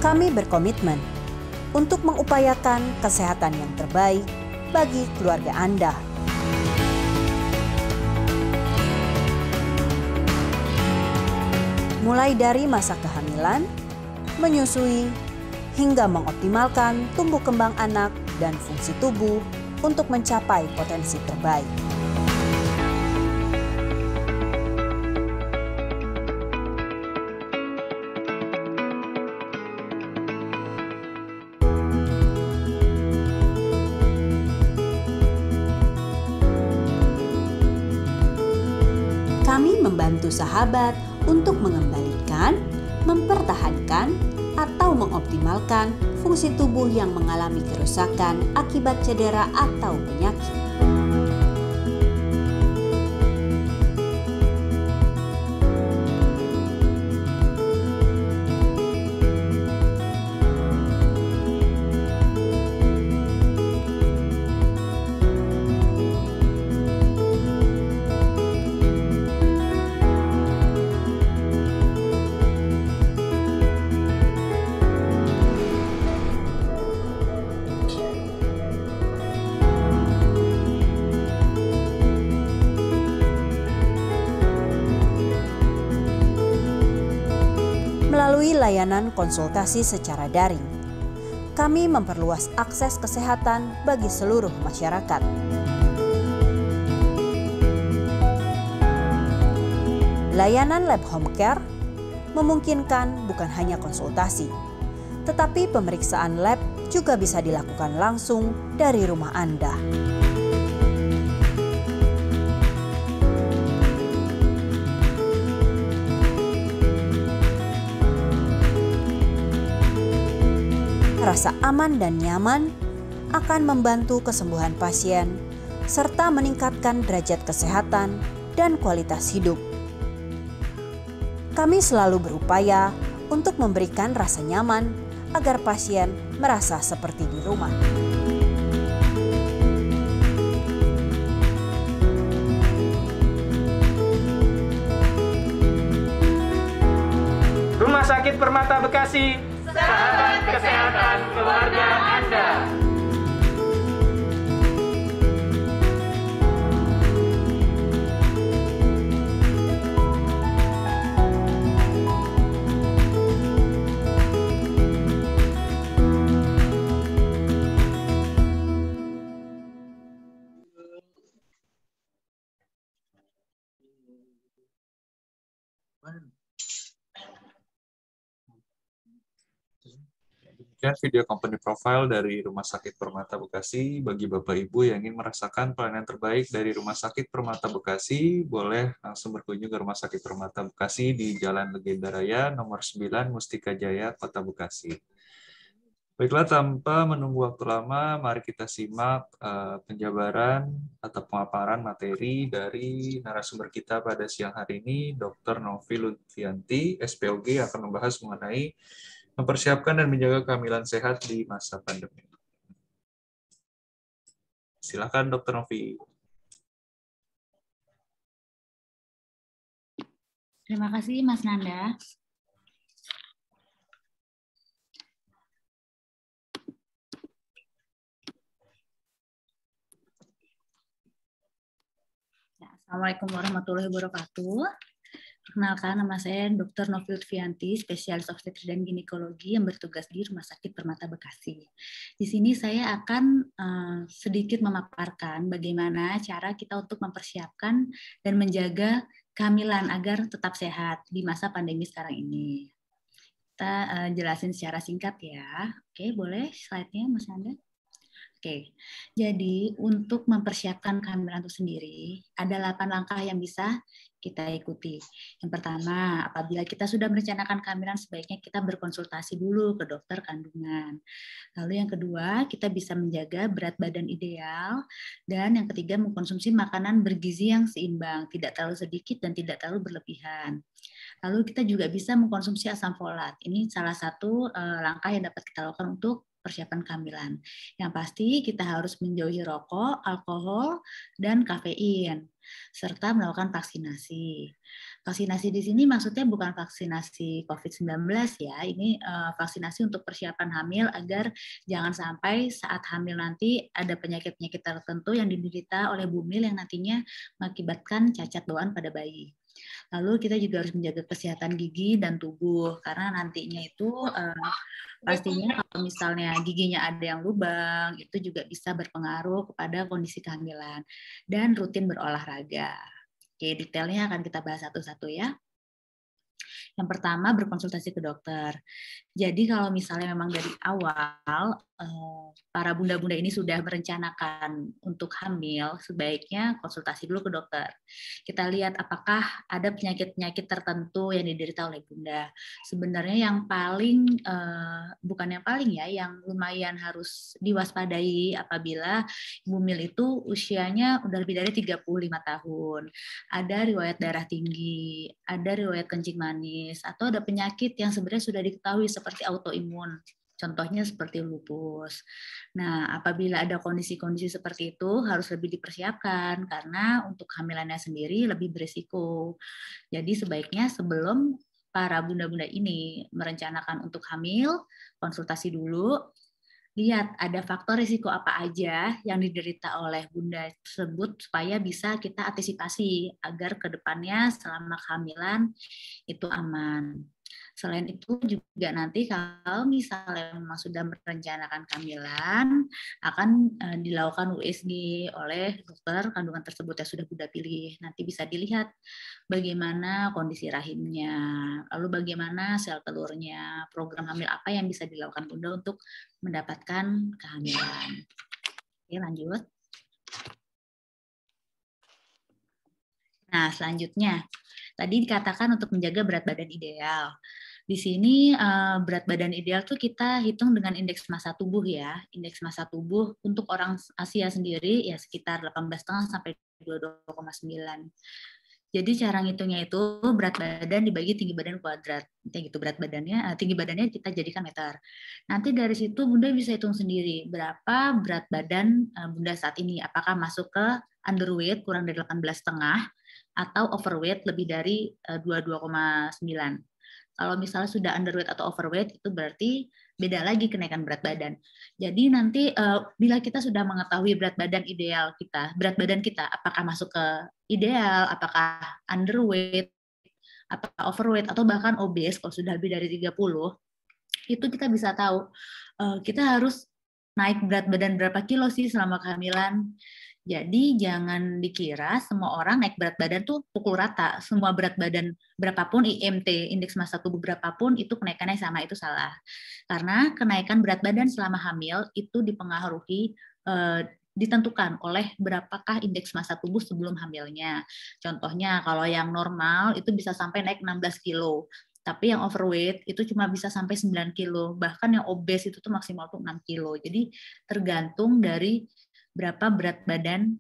Kami berkomitmen untuk mengupayakan kesehatan yang terbaik bagi keluarga Anda. Mulai dari masa kehamilan, menyusui, hingga mengoptimalkan tumbuh kembang anak dan fungsi tubuh untuk mencapai potensi terbaik. Kami membantu sahabat untuk mengembalikan, mempertahankan, atau mengoptimalkan fungsi tubuh yang mengalami kerusakan akibat cedera atau penyakit. Melalui layanan konsultasi secara daring, kami memperluas akses kesehatan bagi seluruh masyarakat. Layanan Lab Home Care memungkinkan bukan hanya konsultasi, tetapi pemeriksaan lab juga bisa dilakukan langsung dari rumah Anda. Rasa aman dan nyaman akan membantu kesembuhan pasien serta meningkatkan derajat kesehatan dan kualitas hidup. Kami selalu berupaya untuk memberikan rasa nyaman agar pasien merasa seperti di rumah. Rumah Sakit Permata Bekasi, sahabat kesehatan keluarga Anda. Demikian video company profile dari Rumah Sakit Permata Bekasi. Bagi Bapak Ibu yang ingin merasakan pelayanan terbaik dari Rumah Sakit Permata Bekasi, boleh langsung berkunjung ke Rumah Sakit Permata Bekasi di Jalan Legenda Raya nomor 9 Mustika Jaya, Kota Bekasi. Baiklah, tanpa menunggu waktu lama, mari kita simak penjabaran atau pemaparan materi dari narasumber kita pada siang hari ini, Dr. Novi Lutfianti, SPOG, akan membahas mengenai mempersiapkan dan menjaga kehamilan sehat di masa pandemi. Silakan, Dr. Novi. Terima kasih, Mas Nanda. Assalamualaikum warahmatullahi wabarakatuh. Perkenalkan, nama saya Dr. Novi Lutfianti, spesialis obstetri dan ginekologi yang bertugas di Rumah Sakit Permata Bekasi. Di sini saya akan sedikit memaparkan bagaimana cara kita untuk mempersiapkan dan menjaga kehamilan agar tetap sehat di masa pandemi sekarang ini. Kita jelasin secara singkat ya. Oke, boleh slide-nya, Mas Nanda? Oke, jadi untuk mempersiapkan kehamilan itu sendiri, ada 8 langkah yang bisa kita ikuti. Yang pertama, apabila kita sudah merencanakan kehamilan, sebaiknya kita berkonsultasi dulu ke dokter kandungan. Lalu yang kedua, kita bisa menjaga berat badan ideal. Dan yang ketiga, mengkonsumsi makanan bergizi yang seimbang, tidak terlalu sedikit dan tidak terlalu berlebihan. Lalu kita juga bisa mengkonsumsi asam folat. Ini salah satu langkah yang dapat kita lakukan untuk persiapan kehamilan. Yang pasti kita harus menjauhi rokok, alkohol, dan kafein, serta melakukan vaksinasi. Vaksinasi di sini maksudnya bukan vaksinasi COVID-19 ya, ini vaksinasi untuk persiapan hamil agar jangan sampai saat hamil nanti ada penyakit-penyakit tertentu yang diderita oleh bumil yang nantinya mengakibatkan cacat bawaan pada bayi. Lalu kita juga harus menjaga kesehatan gigi dan tubuh, karena nantinya itu pastinya kalau misalnya giginya ada yang lubang, itu juga bisa berpengaruh kepada kondisi kehamilan. Dan rutin berolahraga. Oke, detailnya akan kita bahas satu-satu ya. Yang pertama, berkonsultasi ke dokter. Jadi kalau misalnya memang dari awal para bunda-bunda ini sudah merencanakan untuk hamil, sebaiknya konsultasi dulu ke dokter. Kita lihat apakah ada penyakit-penyakit tertentu yang diderita oleh bunda. Sebenarnya yang paling, bukan yang paling ya, yang lumayan harus diwaspadai apabila bumil itu usianya udah lebih dari 35 tahun. Ada riwayat darah tinggi, ada riwayat kencing manis, atau ada penyakit yang sebenarnya sudah diketahui seperti autoimun. Contohnya seperti lupus. Nah, apabila ada kondisi-kondisi seperti itu harus lebih dipersiapkan karena untuk kehamilannya sendiri lebih berisiko. Jadi sebaiknya sebelum para bunda-bunda ini merencanakan untuk hamil, konsultasi dulu, lihat ada faktor risiko apa aja yang diderita oleh bunda tersebut supaya bisa kita antisipasi agar ke depannya selama kehamilan itu aman. Selain itu juga nanti kalau misalnya memang sudah merencanakan kehamilan, akan dilakukan USG oleh dokter kandungan tersebut yang sudah bunda pilih. Nanti bisa dilihat bagaimana kondisi rahimnya, lalu bagaimana sel telurnya, program hamil apa yang bisa dilakukan bunda untuk mendapatkan kehamilan. Oke, lanjut. Nah, selanjutnya, tadi dikatakan untuk menjaga berat badan ideal. Di sini berat badan ideal tuh kita hitung dengan indeks massa tubuh ya. Indeks massa tubuh untuk orang Asia sendiri ya sekitar 18,5 sampai 22,9. Jadi cara ngitungnya itu berat badan dibagi tinggi badan kuadrat. Kayak gitu berat badannya, tinggi badannya kita jadikan meter. Nanti dari situ Bunda bisa hitung sendiri berapa berat badan Bunda saat ini. Apakah masuk ke underweight kurang dari 18,5 atau overweight lebih dari 22,9. Kalau misalnya sudah underweight atau overweight, itu berarti beda lagi kenaikan berat badan. Jadi nanti bila kita sudah mengetahui berat badan ideal kita, berat badan kita apakah masuk ke ideal, apakah underweight, apakah overweight, atau bahkan obes, kalau sudah lebih dari 30, itu kita bisa tahu kita harus naik berat badan berapa kilo sih selama kehamilan. Jadi jangan dikira semua orang naik berat badan tuh pukul rata. Semua berat badan berapapun, IMT, indeks massa tubuh berapapun, itu kenaikannya sama, itu salah. Karena kenaikan berat badan selama hamil itu dipengaruhi, ditentukan oleh berapakah indeks massa tubuh sebelum hamilnya. Contohnya kalau yang normal itu bisa sampai naik 16 kilo. Tapi yang overweight itu cuma bisa sampai 9 kilo. Bahkan yang obes itu tuh maksimal tuh 6 kilo. Jadi tergantung dari berapa berat badan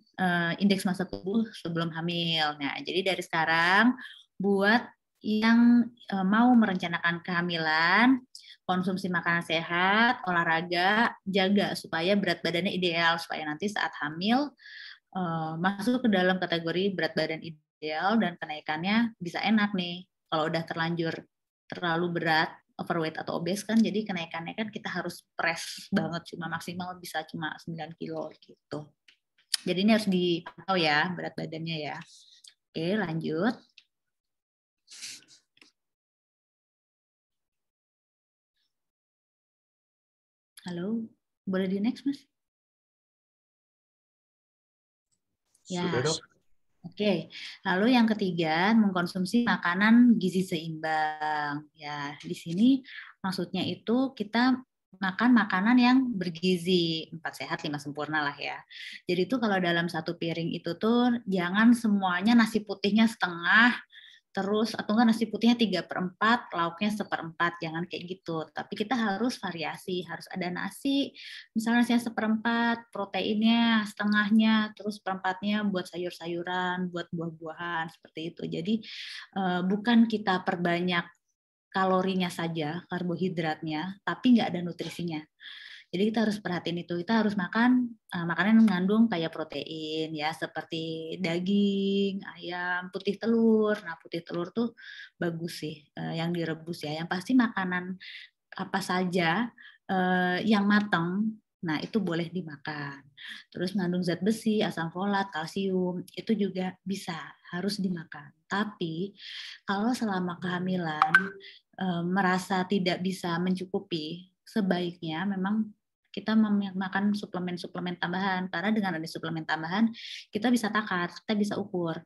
indeks massa tubuh sebelum hamil. Nah, jadi dari sekarang buat yang mau merencanakan kehamilan, konsumsi makanan sehat, olahraga, jaga supaya berat badannya ideal, supaya nanti saat hamil masuk ke dalam kategori berat badan ideal dan kenaikannya bisa enak nih. Kalau udah terlanjur terlalu berat, overweight atau obes kan, jadi kenaikannya kan kita harus press banget, cuma maksimal bisa cuma 9 kilo gitu. Jadi ini harus dipantau ya berat badannya ya. Oke, lanjut. Halo, boleh di next Mas? Ya. Sudah, Dok. Oke, lalu yang ketiga mengkonsumsi makanan gizi seimbang. Ya, di sini maksudnya itu kita makan makanan yang bergizi, 4 sehat 5 sempurna lah ya. Jadi itu kalau dalam satu piring itu tuh jangan semuanya nasi putihnya setengah, terus atau enggak nasi putihnya 3/4, lauknya 1/4, jangan kayak gitu. Tapi kita harus variasi, harus ada nasi, misalnya nasinya 1/4, proteinnya setengahnya, terus 1/4-nya buat sayur-sayuran, buat buah-buahan, seperti itu. Jadi bukan kita perbanyak kalorinya saja, karbohidratnya, tapi nggak ada nutrisinya. Jadi kita harus perhatiin itu. Kita harus makan makanan yang mengandung kayak protein ya, seperti daging, ayam, putih telur. Nah, putih telur tuh bagus sih yang direbus ya. Yang pasti makanan apa saja yang matang, nah itu boleh dimakan. Terus mengandung zat besi, asam folat, kalsium, itu juga bisa, harus dimakan. Tapi kalau selama kehamilan merasa tidak bisa mencukupi, sebaiknya memang kita makan suplemen-suplemen tambahan, karena dengan ada suplemen tambahan kita bisa takar, kita bisa ukur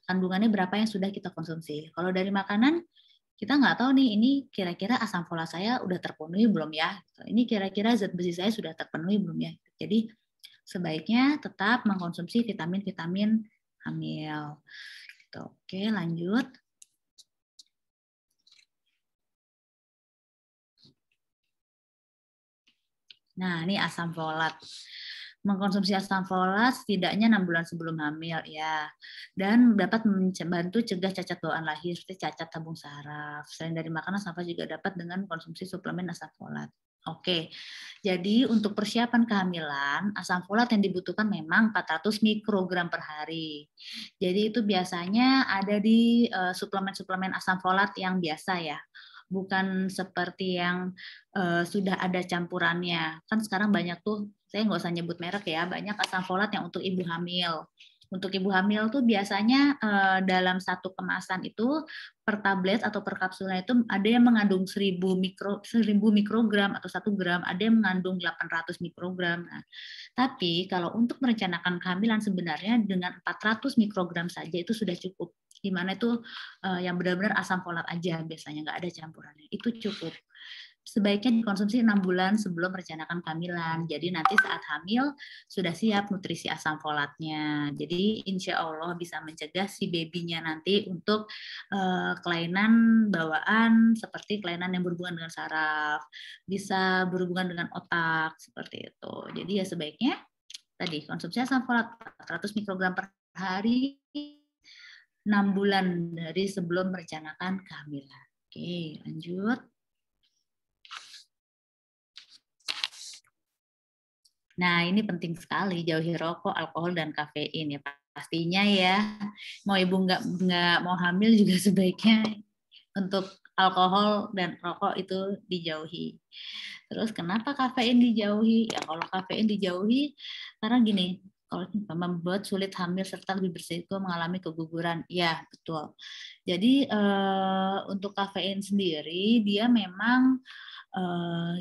kandungannya berapa yang sudah kita konsumsi. Kalau dari makanan kita nggak tahu nih, ini kira-kira asam folat saya udah terpenuhi belum ya? Ini kira-kira zat besi saya sudah terpenuhi belum ya? Jadi sebaiknya tetap mengkonsumsi vitamin-vitamin hamil. Gitu. Oke, lanjut. Nah, ini asam folat. Mengkonsumsi asam folat setidaknya 6 bulan sebelum hamil ya, dan dapat membantu cegah cacat bawaan lahir seperti cacat tabung saraf. Selain dari makanan, asam folat juga dapat dengan konsumsi suplemen asam folat. Oke, jadi untuk persiapan kehamilan, asam folat yang dibutuhkan memang 400 mikrogram per hari. Jadi itu biasanya ada di suplemen-suplemen asam folat yang biasa ya, bukan seperti yang sudah ada campurannya. Kan sekarang banyak tuh, saya nggak usah nyebut merek ya, banyak asam folat yang untuk ibu hamil. Untuk ibu hamil tuh biasanya dalam satu kemasan itu per tablet atau per kapsulnya itu ada yang mengandung 1000 mikrogram atau 1 gram, ada yang mengandung 800 mikrogram. Nah, tapi kalau untuk merencanakan kehamilan sebenarnya dengan 400 mikrogram saja itu sudah cukup. Di mana itu yang benar-benar asam folat aja biasanya, nggak ada campurannya. Itu cukup. Sebaiknya dikonsumsi 6 bulan sebelum merencanakan kehamilan. Jadi nanti saat hamil sudah siap nutrisi asam folatnya. Jadi insya Allah bisa mencegah si babynya nanti untuk kelainan bawaan seperti kelainan yang berhubungan dengan saraf, bisa berhubungan dengan otak seperti itu. Jadi ya sebaiknya tadi konsumsi asam folat 400 mikrogram per hari 6 bulan dari sebelum merencanakan kehamilan. Oke, lanjut. Nah, ini penting sekali, jauhi rokok, alkohol, dan kafein ya pastinya ya. Mau ibu nggak mau hamil juga sebaiknya untuk alkohol dan rokok itu dijauhi. Terus kenapa kafein dijauhi? Ya kalau kafein dijauhi karena gini, kalau membuat sulit hamil serta lebih berisiko mengalami keguguran. Ya, betul. Jadi untuk kafein sendiri dia memang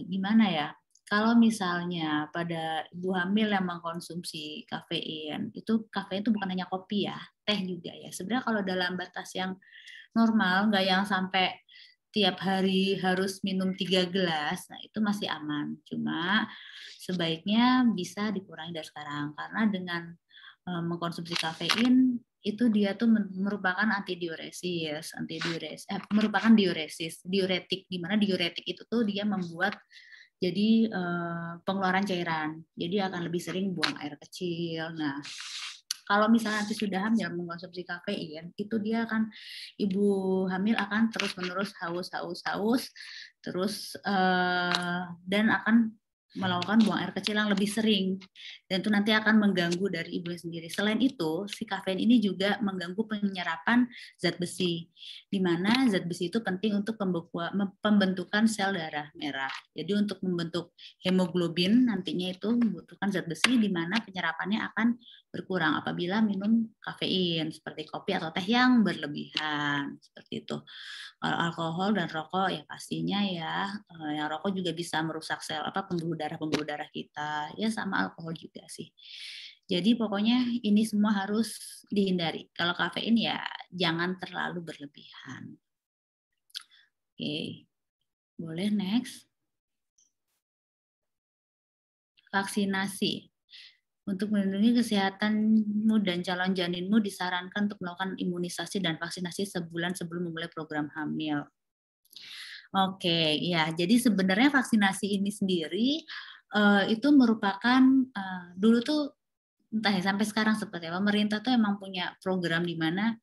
gimana ya? Kalau misalnya pada ibu hamil yang mengkonsumsi kafein, itu kafein itu bukan hanya kopi ya, teh juga ya. Sebenarnya kalau dalam batas yang normal, nggak yang sampai tiap hari harus minum 3 gelas, nah itu masih aman. Cuma sebaiknya bisa dikurangi dari sekarang, karena dengan mengkonsumsi kafein itu dia tuh merupakan merupakan diuretik, di mana diuretik itu tuh dia membuat jadi pengeluaran cairan, jadi akan lebih sering buang air kecil. Nah, kalau misalnya nanti sudah hamil mengkonsumsi kafein, itu dia akan ibu hamil akan terus-menerus haus, terus dan akan melakukan buang air kecil yang lebih sering, dan itu nanti akan mengganggu dari ibunya sendiri. Selain itu, si kafein ini juga mengganggu penyerapan zat besi, di mana zat besi itu penting untuk pembentukan sel darah merah. Jadi untuk membentuk hemoglobin nantinya itu membutuhkan zat besi, di mana penyerapannya akan berkurang apabila minum kafein seperti kopi atau teh yang berlebihan seperti itu. Kalau alkohol dan rokok ya pastinya ya, yang rokok juga bisa merusak sel pembuluh darah kita, ya sama alkohol juga sih. Jadi pokoknya ini semua harus dihindari. Kalau kafein ya jangan terlalu berlebihan. Oke, boleh next. Vaksinasi. Untuk melindungi kesehatanmu dan calon janinmu disarankan untuk melakukan imunisasi dan vaksinasi sebulan sebelum memulai program hamil. Oke, ya. Jadi sebenarnya vaksinasi ini sendiri itu merupakan dulu tuh entah ya sampai sekarang seperti apa, pemerintah tuh emang punya program di mana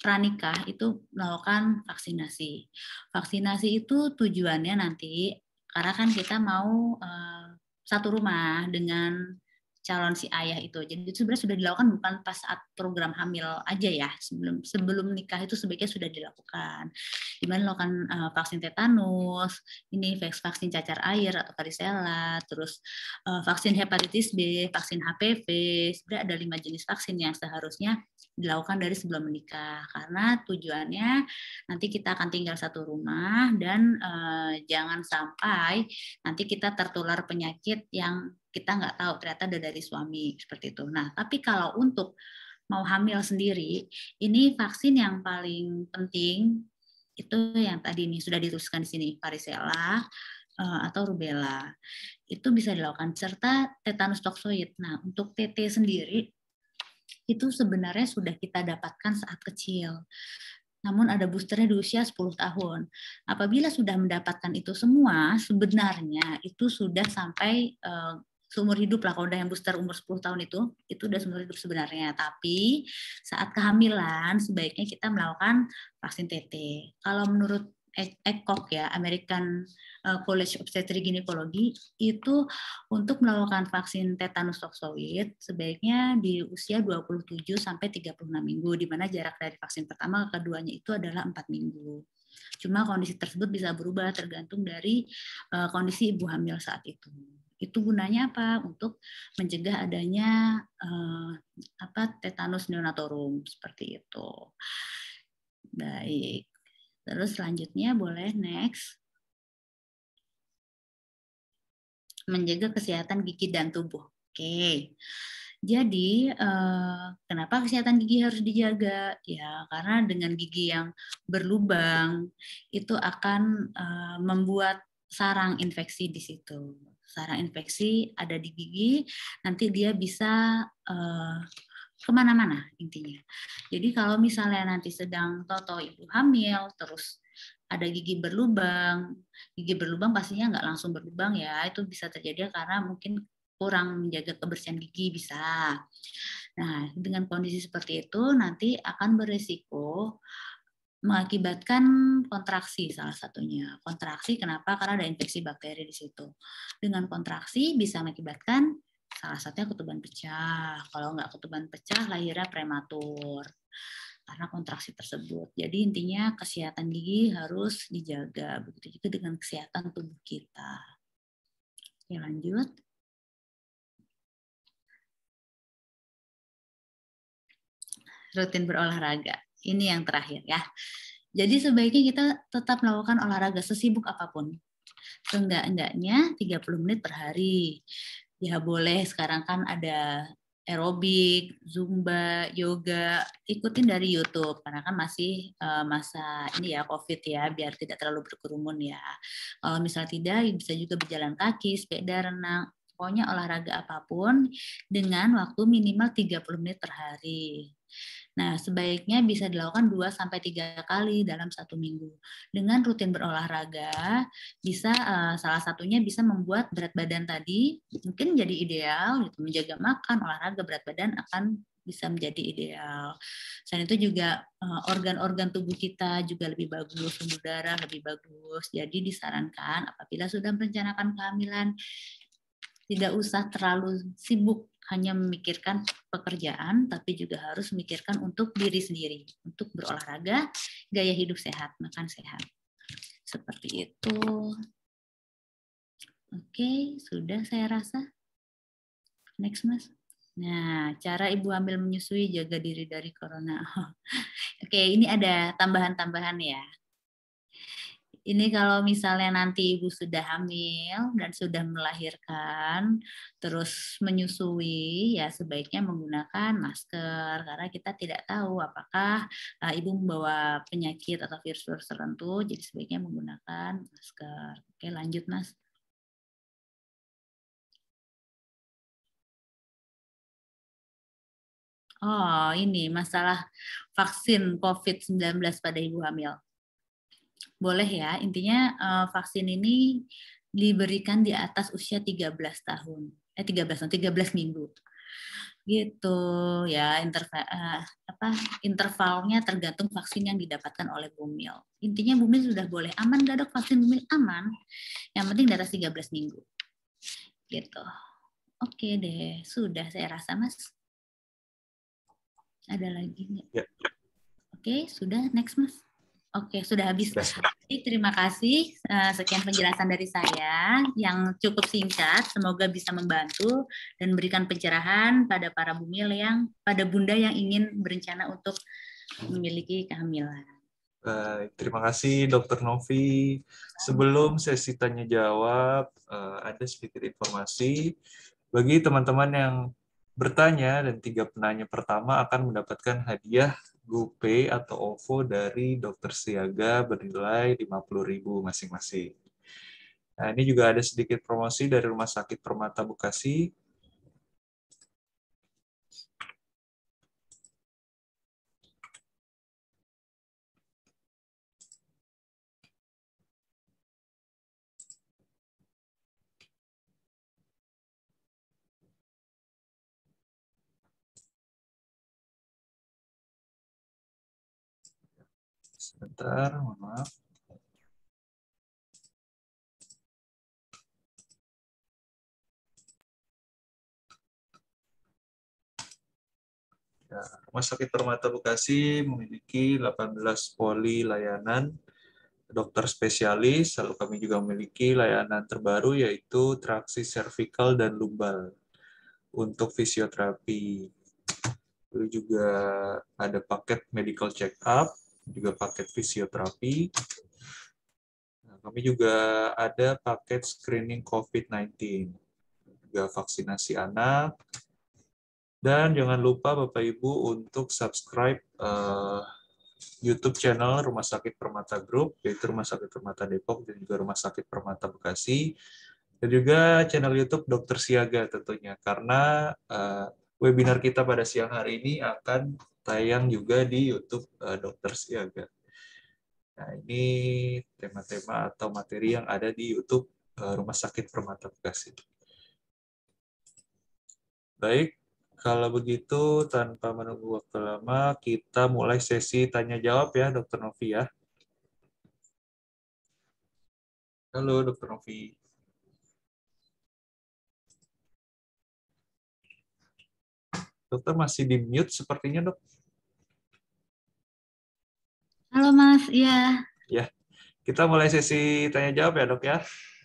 pranikah itu melakukan vaksinasi. Vaksinasi itu tujuannya nanti Karena kan kita mau satu rumah dengan calon si ayah itu. Jadi itu sebenarnya sudah dilakukan bukan pas saat program hamil aja ya. Sebelum nikah itu sebaiknya sudah dilakukan. Dimana melakukan vaksin tetanus, ini vaksin cacar air atau varicella, terus vaksin hepatitis B, vaksin HPV. Sebenarnya ada 5 jenis vaksin yang seharusnya dilakukan dari sebelum menikah. Karena tujuannya nanti kita akan tinggal satu rumah dan jangan sampai nanti kita tertular penyakit yang kita nggak tahu ternyata ada dari suami seperti itu. Nah, tapi kalau untuk mau hamil sendiri, ini vaksin yang paling penting itu yang tadi nih sudah dituliskan di sini, varicella atau rubella. Itu bisa dilakukan serta tetanus toksoid. Nah, untuk TT sendiri itu sebenarnya sudah kita dapatkan saat kecil. Namun ada boosternya di usia 10 tahun. Apabila sudah mendapatkan itu semua, sebenarnya itu sudah sampai seumur hidup lah. Kalau udah yang booster umur 10 tahun itu udah seumur hidup sebenarnya. Tapi saat kehamilan sebaiknya kita melakukan vaksin TT. Kalau menurut ACOG ya, American College of Obstetrics Gynecology, itu untuk melakukan vaksin tetanus toksoid sebaiknya di usia 27 sampai 36 minggu, di mana jarak dari vaksin pertama ke keduanya itu adalah 4 minggu. Cuma kondisi tersebut bisa berubah tergantung dari kondisi ibu hamil saat itu. Itu gunanya apa? Untuk mencegah adanya tetanus neonatorum seperti itu. Baik. Terus selanjutnya boleh next. Menjaga kesehatan gigi dan tubuh. Oke. Jadi kenapa kesehatan gigi harus dijaga? Ya karena dengan gigi yang berlubang itu akan membuat sarang infeksi di situ. Sarang infeksi ada di gigi, nanti dia bisa kemana-mana intinya. Jadi kalau misalnya nanti sedang ibu hamil, terus ada gigi berlubang pastinya nggak langsung berlubang ya, itu bisa terjadi karena mungkin kurang menjaga kebersihan gigi bisa. Nah, dengan kondisi seperti itu nanti akan beresiko mengakibatkan kontraksi salah satunya. Kontraksi kenapa? Karena ada infeksi bakteri di situ. Dengan kontraksi bisa mengakibatkan salah satunya ketuban pecah. Kalau nggak ketuban pecah, lahirnya prematur karena kontraksi tersebut. Jadi intinya kesehatan gigi harus dijaga. Begitu juga dengan kesehatan tubuh kita. Oke, lanjut. Rutin berolahraga. Ini yang terakhir ya. Jadi sebaiknya kita tetap melakukan olahraga sesibuk apapun. Seenggak-enggaknya 30 menit per hari. Ya boleh, sekarang kan ada aerobik, zumba, yoga, ikutin dari YouTube karena kan masih masa ini ya COVID ya, biar tidak terlalu berkerumun ya. Kalau misalnya tidak, bisa juga berjalan kaki, sepeda, renang, pokoknya olahraga apapun dengan waktu minimal 30 menit per hari. Nah, sebaiknya bisa dilakukan 2-3 kali dalam 1 minggu. Dengan rutin berolahraga, bisa salah satunya bisa membuat berat badan tadi mungkin jadi ideal, gitu. Menjaga makan, olahraga, berat badan akan bisa menjadi ideal. Selain itu juga organ-organ tubuh kita juga lebih bagus, pembuluh darah lebih bagus. Jadi disarankan apabila sudah merencanakan kehamilan, tidak usah terlalu sibuk hanya memikirkan pekerjaan, tapi juga harus memikirkan untuk diri sendiri, untuk berolahraga, gaya hidup sehat, makan sehat. Seperti itu. Oke, sudah saya rasa. Next, Mas. Nah, cara ibu hamil menyusui, jaga diri dari corona. Oke, ini ada tambahan-tambahan ya. Ini kalau misalnya nanti ibu sudah hamil dan sudah melahirkan, terus menyusui, ya sebaiknya menggunakan masker karena kita tidak tahu apakah ibu membawa penyakit atau virus-virus tertentu, jadi sebaiknya menggunakan masker. Oke, lanjut Mas. Oh, ini masalah vaksin COVID-19 pada ibu hamil. Boleh ya, intinya vaksin ini diberikan di atas usia 13 minggu. gitu ya. Intervalnya tergantung vaksin yang didapatkan oleh Bumil. Intinya Bumil sudah boleh aman nggak dok? Vaksin Bumil aman, yang penting di atas 13 minggu gitu. Oke deh, sudah saya rasa Mas. Ada lagi nggak? Ya. Oke, sudah. Next Mas. Oke, sudah habis. Jadi, terima kasih. Sekian penjelasan dari saya yang cukup singkat. Semoga bisa membantu dan memberikan pencerahan pada para bumil pada bunda yang ingin berencana untuk memiliki kehamilan. Baik, terima kasih Dr. Novi. Sebelum sesi tanya jawab, ada sedikit informasi bagi teman-teman yang bertanya, dan 3 penanya pertama akan mendapatkan hadiah GoPay atau OVO dari Dr. Siaga bernilai 50.000 masing-masing. Nah, ini juga ada sedikit promosi dari Rumah Sakit Permata Bekasi. Sebentar, mohon maaf. Ya, Rumah Sakit Permata Bekasi memiliki 18 poli layanan dokter spesialis, lalu kami juga memiliki layanan terbaru yaitu traksi servikal dan lumbal untuk fisioterapi. Lalu juga ada paket medical check up, juga paket fisioterapi. Nah, kami juga ada paket screening COVID-19, juga vaksinasi anak. Dan jangan lupa Bapak Ibu untuk subscribe YouTube channel Rumah Sakit Permata Group, yaitu Rumah Sakit Permata Depok dan juga Rumah Sakit Permata Bekasi, dan juga channel YouTube Dr. Siaga tentunya, karena webinar kita pada siang hari ini akan tayang juga di YouTube Dr. Siaga. Nah, ini tema-tema atau materi yang ada di YouTube Rumah Sakit Permata Bekasi. Baik. Kalau begitu, tanpa menunggu waktu lama, kita mulai sesi tanya-jawab ya, Dr. Novi ya. Halo, Dr. Novi. Dokter masih di mute sepertinya, Dok. Halo Mas, iya. Ya, kita mulai sesi tanya-jawab ya, Dok ya.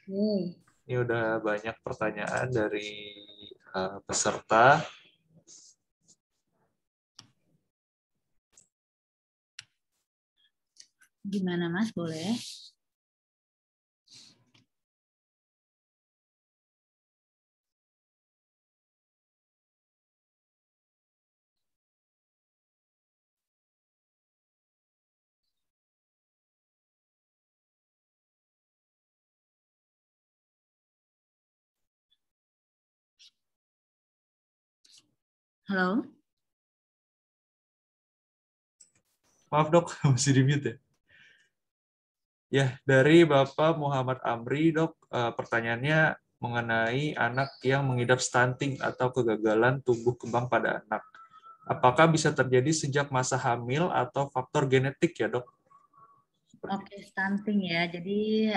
Oke. Ini udah banyak pertanyaan dari peserta. Gimana Mas, boleh? Halo? Maaf, Dok, masih di mute ya. Ya, dari Bapak Muhammad Amri, Dok, pertanyaannya mengenai anak yang mengidap stunting atau kegagalan tumbuh kembang pada anak. Apakah bisa terjadi sejak masa hamil atau faktor genetik ya, Dok? Oke, stunting ya. Jadi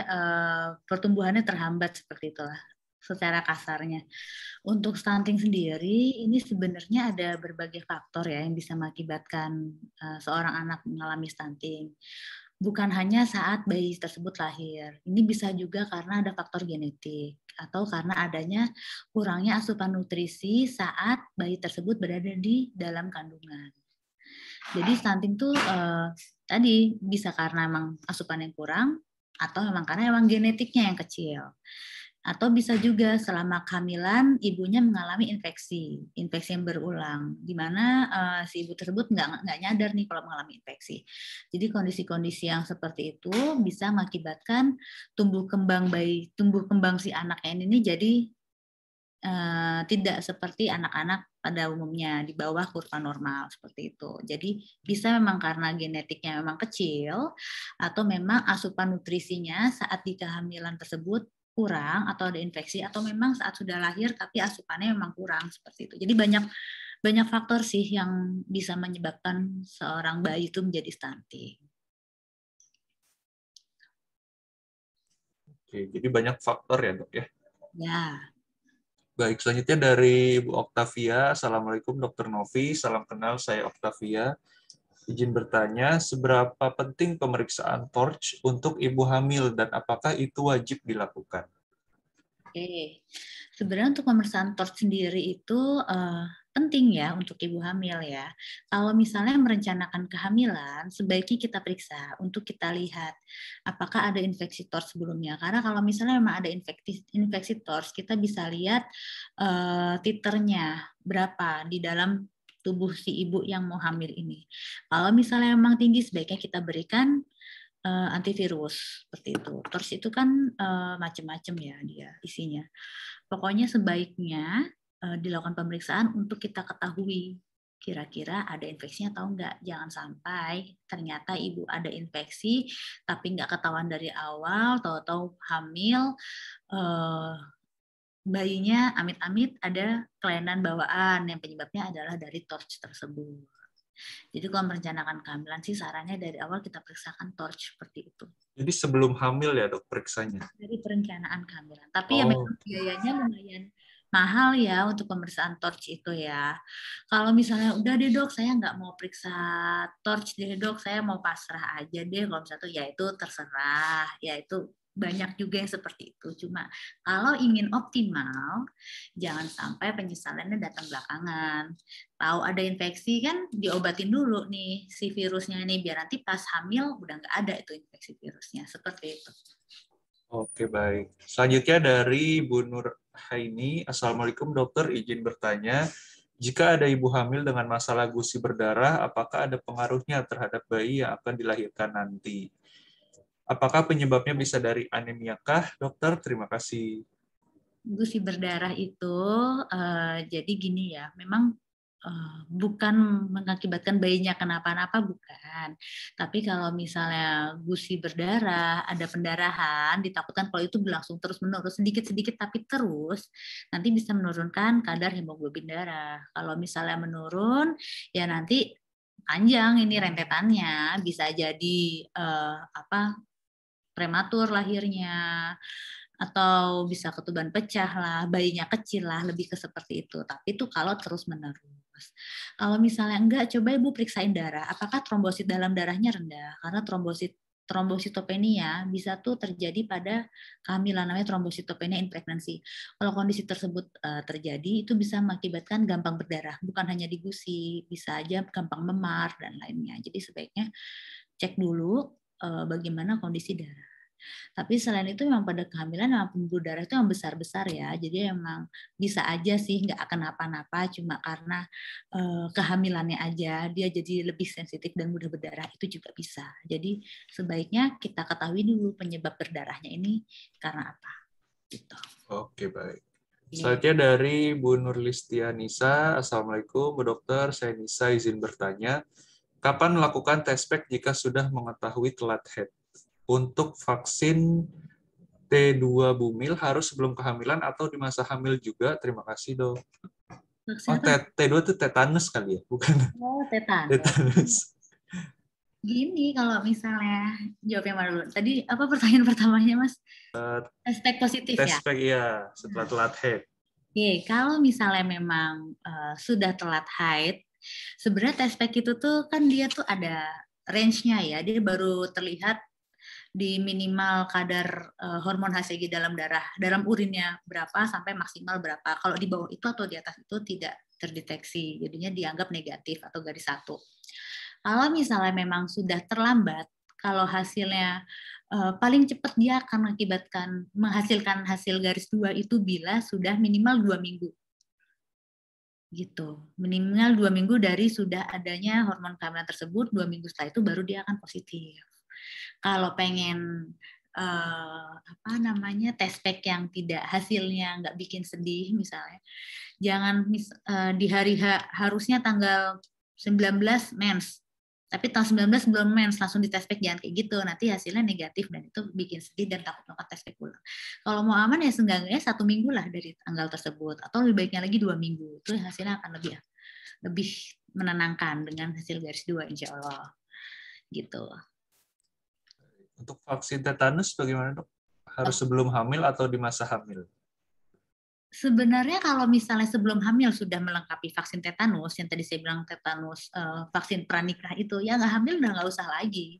pertumbuhannya terhambat seperti itulah secara kasarnya. Untuk stunting sendiri, ini sebenarnya ada berbagai faktor ya yang bisa mengakibatkan seorang anak mengalami stunting. Bukan hanya saat bayi tersebut lahir. Ini bisa juga karena ada faktor genetik atau karena adanya kurangnya asupan nutrisi saat bayi tersebut berada di dalam kandungan. Jadi stunting tuh tadi bisa karena emang asupan yang kurang atau memang karena emang genetiknya yang kecil. Atau bisa juga selama kehamilan ibunya mengalami infeksi yang berulang, di mana si ibu tersebut nggak nyadar nih kalau mengalami infeksi. Jadi kondisi-kondisi yang seperti itu bisa mengakibatkan tumbuh kembang si anaknya ini jadi tidak seperti anak-anak pada umumnya di bawah kurva normal seperti itu. Jadi bisa memang karena genetiknya memang kecil atau memang asupan nutrisinya saat di kehamilan tersebut kurang atau ada infeksi atau memang saat sudah lahir tapi asupannya memang kurang seperti itu. Jadi banyak banyak faktor sih yang bisa menyebabkan seorang bayi itu menjadi stunting. Oke, jadi banyak faktor ya dok ya. Ya. Baik, selanjutnya dari Bu Oktavia. Assalamualaikum Dr. Novi, salam kenal, saya Oktavia. Izin bertanya, seberapa penting pemeriksaan TORCH untuk ibu hamil dan apakah itu wajib dilakukan? Oke, sebenarnya untuk pemeriksaan TORCH sendiri itu penting ya untuk ibu hamil ya. Kalau misalnya merencanakan kehamilan, sebaiknya kita periksa untuk kita lihat apakah ada infeksi TORCH sebelumnya. Karena kalau misalnya memang ada infeksi TORCH, kita bisa lihat titernya berapa di dalam tubuh si ibu yang mau hamil ini. Kalau misalnya memang tinggi, sebaiknya kita berikan antivirus seperti itu. TORCH itu kan macam-macam ya dia isinya. Pokoknya sebaiknya dilakukan pemeriksaan untuk kita ketahui kira-kira ada infeksinya atau enggak. Jangan sampai ternyata ibu ada infeksi tapi enggak ketahuan dari awal, tahu-tahu hamil, bayinya amit-amit ada kelainan bawaan yang penyebabnya adalah dari TORCH tersebut. Jadi kalau merencanakan kehamilan sih sarannya dari awal kita periksakan TORCH seperti itu. Jadi sebelum hamil ya dok periksanya? Dari perencanaan kehamilan. Tapi ya memang biayanya lumayan mahal ya untuk pemeriksaan TORCH itu ya. Kalau misalnya udah deh dok, saya nggak mau periksa TORCH deh dok, saya mau pasrah aja deh. Kalau misalnya tuh ya itu terserah, ya itu banyak juga yang seperti itu. Cuma kalau ingin optimal, jangan sampai penyesalannya datang belakangan. Tahu ada infeksi kan diobatin dulu nih si virusnya nih biar nanti pas hamil udah nggak ada itu infeksi virusnya. Seperti itu. Oke, baik. Selanjutnya dari Bu Nur Haini. Assalamualaikum dokter, izin bertanya. Jika ada ibu hamil dengan masalah gusi berdarah, apakah ada pengaruhnya terhadap bayi yang akan dilahirkan nanti? Apakah penyebabnya bisa dari anemia kah, dokter? Terima kasih. Gusi berdarah itu jadi gini ya, memang bukan mengakibatkan bayinya kenapa-napa, bukan. Tapi kalau misalnya gusi berdarah, ada pendarahan, ditakutkan kalau itu berlangsung terus-menerus, sedikit-sedikit tapi terus, nanti bisa menurunkan kadar hemoglobin darah. Kalau misalnya menurun, ya nanti panjang ini rentetannya, bisa jadi prematur lahirnya, atau bisa ketuban pecah lah, bayinya kecil lah, lebih ke seperti itu. Tapi itu kalau terus-menerus. Kalau misalnya enggak, coba Ibu periksain darah. Apakah trombosit dalam darahnya rendah? Karena trombositopenia bisa tuh terjadi pada kehamilan, namanya trombositopenia in pregnancy. Kalau kondisi tersebut terjadi, itu bisa mengakibatkan gampang berdarah. Bukan hanya di gusi, bisa aja gampang memar dan lainnya. Jadi sebaiknya cek dulu bagaimana kondisi darah. Tapi selain itu memang pada kehamilan memang pembuluh darah itu yang besar-besar ya. Jadi memang bisa aja sih nggak akan apa-apa, cuma karena kehamilannya aja dia jadi lebih sensitif dan mudah berdarah, itu juga bisa. Jadi sebaiknya kita ketahui dulu penyebab berdarahnya ini karena apa. Gitu. Oke, baik. Selanjutnya dari Bu Nurlistia Nisa. Assalamualaikum Bu Dokter, saya Nisa izin bertanya. Kapan melakukan tespek jika sudah mengetahui telat haid? Untuk vaksin T2 Bumil harus sebelum kehamilan atau di masa hamil juga? Terima kasih, dok. Oh, T2 itu tetanus kali ya? Bukan? Oh, tetanus. Tetanus. Gini, kalau misalnya jawab yang mana dulu? Tadi apa pertanyaan pertamanya, Mas? Tespek positif ya? Tespek, iya. Setelah telat haid. Oke, kalau misalnya memang sudah telat haid, sebenarnya tespek itu tuh kan dia tuh ada range-nya ya. Dia baru terlihat di minimal kadar hormon HCG dalam darah, dalam urinnya berapa sampai maksimal berapa. Kalau di bawah itu atau di atas itu tidak terdeteksi, jadinya dianggap negatif atau garis 1. Kalau misalnya memang sudah terlambat, kalau hasilnya paling cepat dia akan menghasilkan hasil garis 2 itu bila sudah minimal 2 minggu. Gitu. Minimal 2 minggu dari sudah adanya hormon kehamilan tersebut, 2 minggu setelah itu baru dia akan positif. Kalau pengen tespek yang tidak hasilnya nggak bikin sedih misalnya, jangan di hari harusnya tanggal 19 mens, tapi tanggal 19 belum mens langsung ditespek, jangan kayak gitu, nanti hasilnya negatif dan itu bikin sedih dan takut melakukan tespek ulang. Kalau mau aman ya seenggaknya 1 minggu lah dari tanggal tersebut, atau lebih baiknya lagi 2 minggu, itu hasilnya akan lebih lebih menenangkan dengan hasil garis 2 insya Allah. Gitu. Untuk vaksin tetanus bagaimana dok? Harus sebelum hamil atau di masa hamil? Sebenarnya kalau misalnya sebelum hamil sudah melengkapi vaksin tetanus, yang tadi saya bilang tetanus, vaksin pranikah itu, ya nggak hamil udah nggak usah lagi.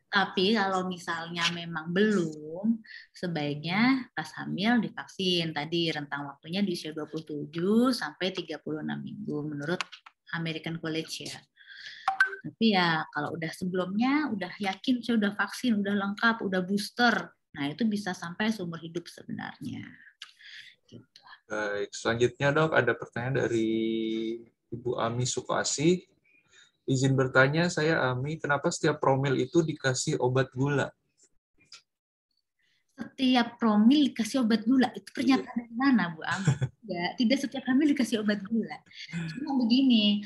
Tapi kalau misalnya memang belum, sebaiknya pas hamil divaksin. Tadi rentang waktunya di usia 27 sampai 36 minggu menurut American College ya. Tapi ya kalau udah sebelumnya, udah yakin saya udah vaksin, udah lengkap, udah booster, nah itu bisa sampai seumur hidup sebenarnya. Baik, selanjutnya dok ada pertanyaan dari Ibu Ami Sukasih. Izin bertanya, saya Ami, kenapa setiap promil itu dikasih obat gula? Setiap promil dikasih obat gula, itu pernyataan dari mana Bu Ami? Ya, tidak setiap hamil dikasih obat gula. Cuma begini,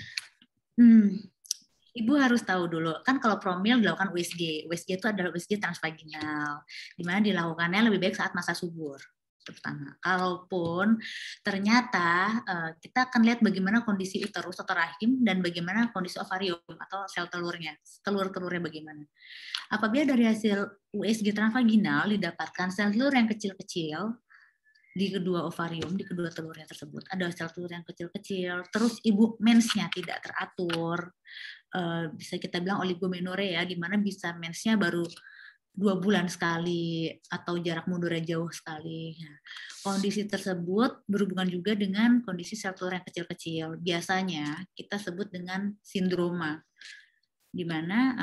Ibu harus tahu dulu, kan kalau promil dilakukan USG. USG itu adalah USG transvaginal, di mana dilakukannya lebih baik saat masa subur. Pertama, kalaupun ternyata kita akan lihat bagaimana kondisi uterus atau rahim dan bagaimana kondisi ovarium atau sel telurnya, telur-telurnya bagaimana. Apabila dari hasil USG transvaginal didapatkan sel telur yang kecil-kecil di kedua ovarium, di kedua telurnya tersebut ada sel telur yang kecil-kecil, terus ibu mensnya tidak teratur, bisa kita bilang oligomenorrhea, di mana bisa mensnya baru 2 bulan sekali atau jarak mundurnya jauh sekali. Nah, kondisi tersebut berhubungan juga dengan kondisi sel telur yang kecil-kecil. Biasanya kita sebut dengan sindroma, di mana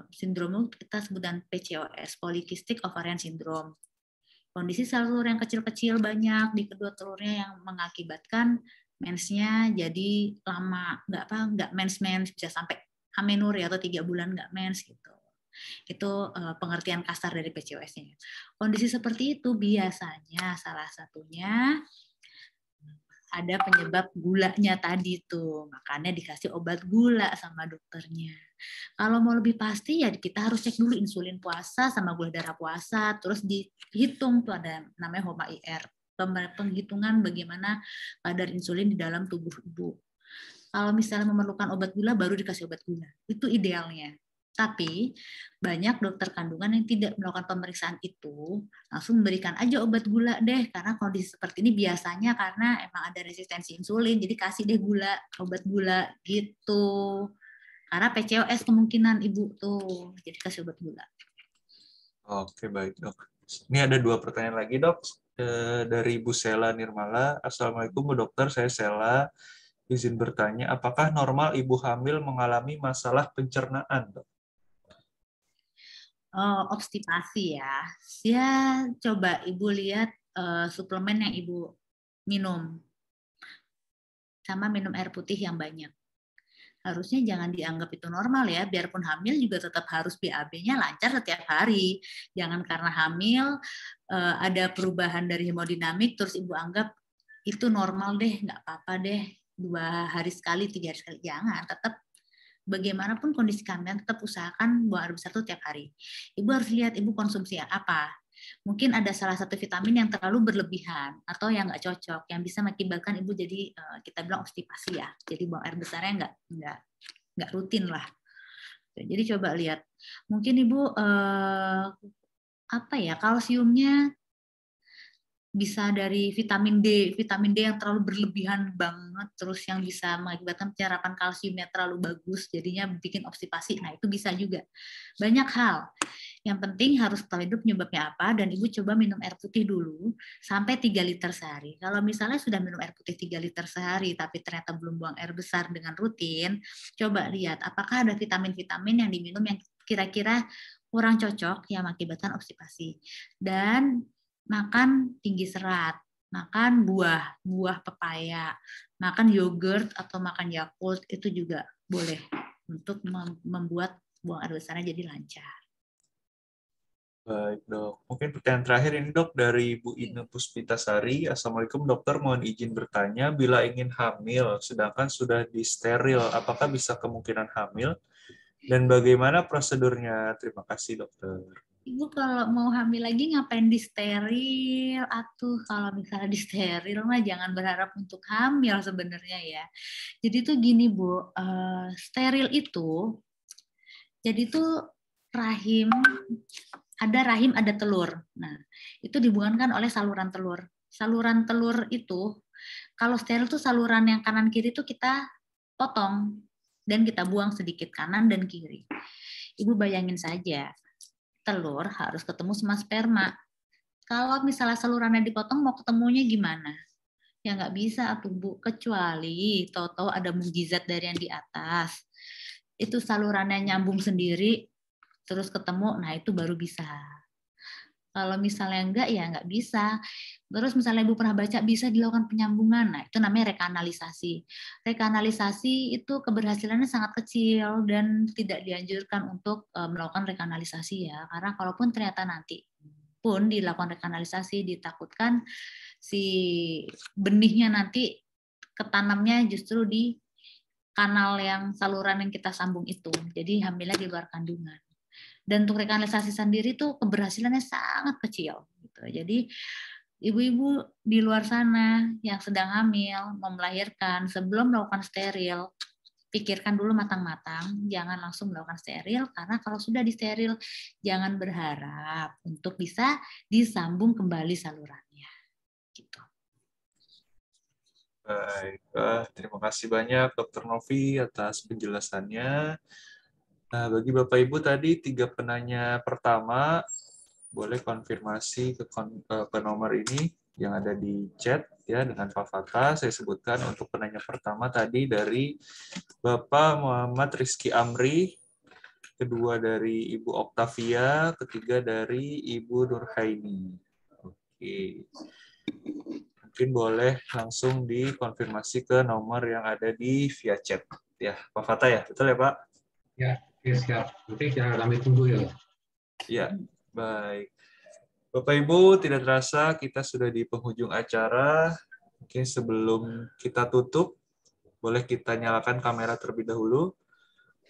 sindroma kita sebut dengan PCOS, Polycystic Ovarian Syndrome. Kondisi sel telur yang kecil-kecil banyak di kedua telurnya yang mengakibatkan mensnya jadi lama, nggak mens bisa sampai amenorrhea atau 3 bulan nggak mens gitu. Itu pengertian kasar dari PCOS-nya. Kondisi seperti itu biasanya salah satunya ada penyebab gulanya tadi tuh, makanya dikasih obat gula sama dokternya. Kalau mau lebih pasti ya kita harus cek dulu insulin puasa sama gula darah puasa, terus dihitung tuh ada namanya HOMA-IR, penghitungan bagaimana kadar insulin di dalam tubuh ibu. Kalau misalnya memerlukan obat gula baru dikasih obat gula, itu idealnya. Tapi banyak dokter kandungan yang tidak melakukan pemeriksaan itu, langsung memberikan aja obat gula deh, karena kondisi seperti ini biasanya karena emang ada resistensi insulin, jadi kasih deh gula, obat gula gitu. Karena PCOS kemungkinan ibu tuh, jadi kasih obat gula. Oke, baik dok. Ini ada 2 pertanyaan lagi dok, dari Bu Sela Nirmala. Assalamualaikum Bu Dokter, saya Sela. Izin bertanya, apakah normal ibu hamil mengalami masalah pencernaan dok? Obstipasi ya. Ya coba ibu lihat suplemen yang ibu minum. Sama minum air putih yang banyak. Harusnya jangan dianggap itu normal ya. Biarpun hamil juga tetap harus BAB-nya lancar setiap hari. Jangan karena hamil ada perubahan dari hemodinamik terus ibu anggap itu normal deh, nggak apa-apa deh. 2 hari sekali, 3 hari sekali. Jangan, tetap bagaimanapun kondisi kehamilan tetap usahakan buang air besar itu tiap hari. Ibu harus lihat ibu konsumsi apa. Mungkin ada salah satu vitamin yang terlalu berlebihan atau yang nggak cocok, yang bisa mengakibatkan ibu jadi kita bilang obstipasi ya. Jadi buang air besarnya nggak rutin lah. Jadi coba lihat. Mungkin ibu kalsiumnya bisa dari vitamin D yang terlalu berlebihan banget, terus yang bisa mengakibatkan penyerapan kalsiumnya terlalu bagus, jadinya bikin obstipasi. Nah, itu bisa juga. Banyak hal. Yang penting harus tahu hidup penyebabnya apa, dan ibu coba minum air putih dulu sampai 3 liter sehari. Kalau misalnya sudah minum air putih 3 liter sehari, tapi ternyata belum buang air besar dengan rutin, coba lihat apakah ada vitamin-vitamin yang diminum yang kira-kira kurang cocok yang mengakibatkan obstipasi. Dan makan tinggi serat, makan buah pepaya, makan yogurt atau makan Yakult, itu juga boleh untuk membuat buang air besarnya jadi lancar. Baik dok, mungkin pertanyaan terakhir ini dok dari Bu Ine Puspitasari. Assalamualaikum dokter, mohon izin bertanya, bila ingin hamil sedangkan sudah disteril, apakah bisa kemungkinan hamil? Dan bagaimana prosedurnya? Terima kasih dokter. Ibu kalau mau hamil lagi ngapain di steril? Atuh kalau misalnya di steril mah jangan berharap untuk hamil sebenarnya ya. Jadi tuh gini Bu, steril itu, jadi tuh rahim, ada telur. Nah, itu dihubungkan oleh saluran telur. Saluran telur itu, kalau steril tuh saluran yang kanan kiri tuh kita potong dan kita buang sedikit kanan dan kiri. Ibu bayangin saja, telur harus ketemu sama sperma. Kalau misalnya salurannya dipotong, mau ketemunya gimana? Ya nggak bisa tuh Bu, kecuali tahu-tahu ada mukjizat dari yang di atas. Itu salurannya nyambung sendiri, terus ketemu, nah itu baru bisa. Kalau misalnya enggak, ya nggak bisa. Terus misalnya Ibu pernah baca bisa dilakukan penyambungan, nah itu namanya rekanalisasi. Rekanalisasi itu keberhasilannya sangat kecil dan tidak dianjurkan untuk melakukan rekanalisasi ya, karena kalaupun ternyata nanti pun dilakukan rekanalisasi, ditakutkan si benihnya nanti ketanamnya justru di kanal yang saluran yang kita sambung itu. Jadi hamilnya di luar kandungan. Dan untuk rekanalisasi sendiri tuh keberhasilannya sangat kecil. Gitu. Jadi ibu-ibu di luar sana yang sedang hamil, mau melahirkan, sebelum melakukan steril, pikirkan dulu matang-matang, jangan langsung melakukan steril, karena kalau sudah disteril, jangan berharap untuk bisa disambung kembali salurannya. Gitu. Baik, terima kasih banyak Dr. Novi atas penjelasannya. Nah, bagi Bapak Ibu tadi 3 penanya pertama, boleh konfirmasi ke nomor ini yang ada di chat ya dengan Pak Fatah. Saya sebutkan untuk penanya pertama tadi dari Bapak Muhammad Rizky Amri, kedua dari Ibu Oktavia, ketiga dari Ibu Nurhaini. Oke. Mungkin boleh langsung dikonfirmasi ke nomor yang ada di via chat. Ya, Pak Fatah ya, betul ya Pak? Ya, siap. Nanti jangan kami tunggu ya. Ya, baik. Bapak Ibu, tidak terasa kita sudah di penghujung acara. Mungkin sebelum kita tutup, boleh kita nyalakan kamera terlebih dahulu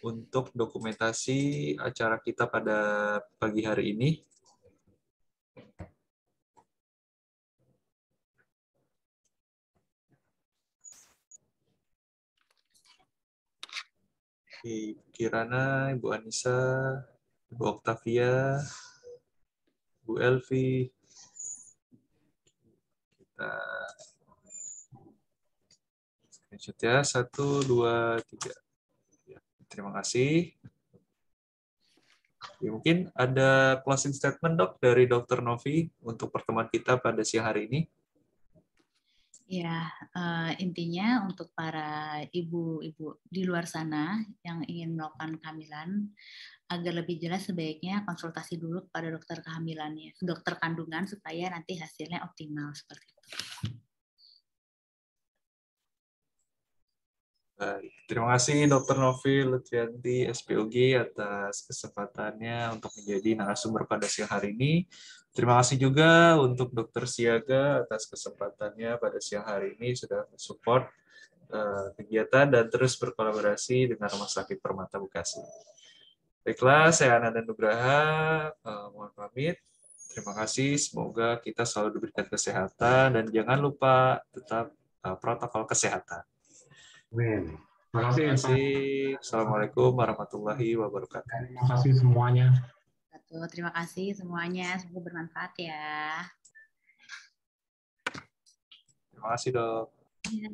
untuk dokumentasi acara kita pada pagi hari ini. Ibu Kirana, Ibu Anissa, Ibu Oktavia, Bu Elvi, kita screenshot ya, 1, 2, 3. Ya, terima kasih. Ya, mungkin ada closing statement Dok dari Dr. Novi untuk pertemuan kita pada siang hari ini. Ya, intinya untuk para ibu-ibu di luar sana yang ingin melakukan kehamilan, agar lebih jelas sebaiknya konsultasi dulu kepada dokter kehamilannya, dokter kandungan supaya nanti hasilnya optimal seperti itu. Baik. Terima kasih Dr. Novi Lutfianti, SPOG, atas kesempatannya untuk menjadi narasumber pada siang hari ini. Terima kasih juga untuk Dr. Siaga atas kesempatannya pada siang hari ini sudah support kegiatan dan terus berkolaborasi dengan Rumah Sakit Permata Bekasi. Baiklah, saya Ananda Nugraha, mohon pamit. Terima kasih, semoga kita selalu diberikan kesehatan dan jangan lupa tetap protokol kesehatan. Amin. Terima kasih. Terima kasih. Assalamualaikum warahmatullahi wabarakatuh. Terima kasih semuanya. Terima kasih semuanya, semoga bermanfaat ya. Terima kasih Dok. Ya,